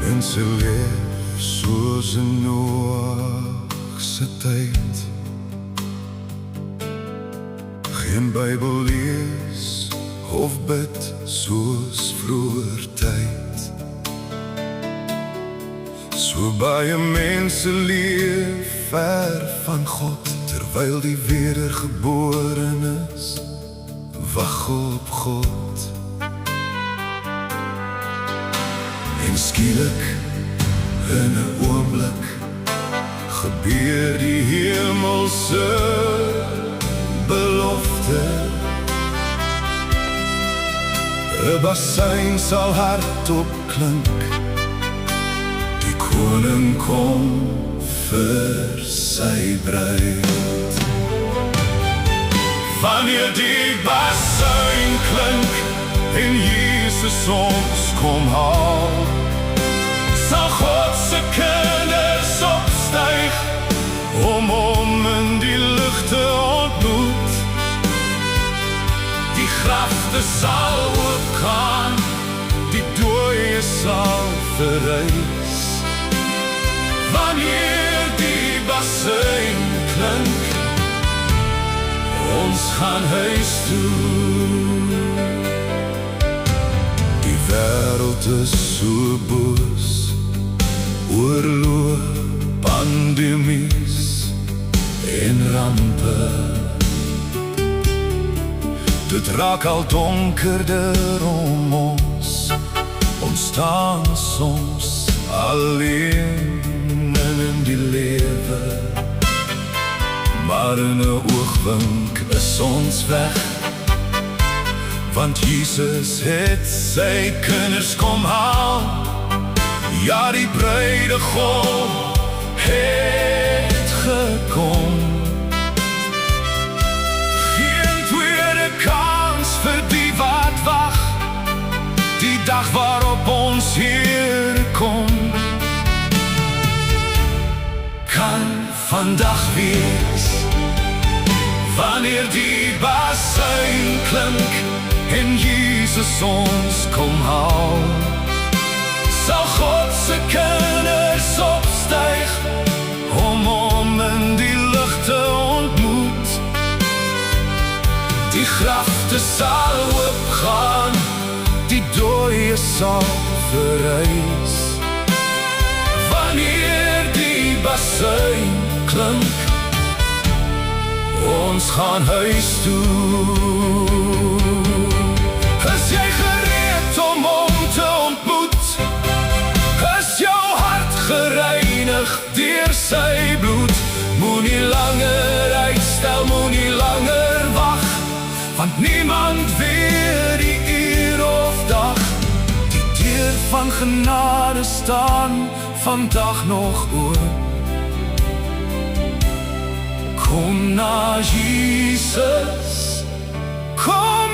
Mense leef soos in Noag se tyd, geen Bybel lees of bid soos vroeër tyd. So baie mense leef ver van God, terwyl die wedergeborenes wag op God. En skielik, in 'n oomblik, gebeur die hemelse belofte. 'n Bassein sal hardop klink, die koning kom vir sy bruid. Wanneer die bassein klink en Jesus ons kom haal, sal God se kinders opstyg om hom in die lug te ontmoet. Die grafte sal oopgaan, die dooie sal verrys. Wanneer die bassein klink, ons gaan huis toe. Die wêreld is so boos, oorlog, pandemies en rampe. Dit raak al donkerder om ons, ons staan soms alleen in die lewe. Maar in 'n oogwink is ons weg, want Jesus het sy kinders kom haal. Ja, die bruidegom het gekom. Geen tweede kans vir die wat wag, die dag waarop ons hier kom. Kan vandag wees, wanneer die bassein klink en Jesus ons kom haal. Sal God se kinders opstyg om hom in die lug te ontmoet. Die grafte sal oopgaan, die dooie sal verrys. Wanneer die bassein klink, ons gaan huis toe. Is jy gereed om hom te ontmoet? Is jou hart gereinig deur sy bloed? Moenie langer uitstel, moenie langer wag, want niemand weet die uur of dag. Die deur van genade staan vandag nog oop. Kom na Jesus, kom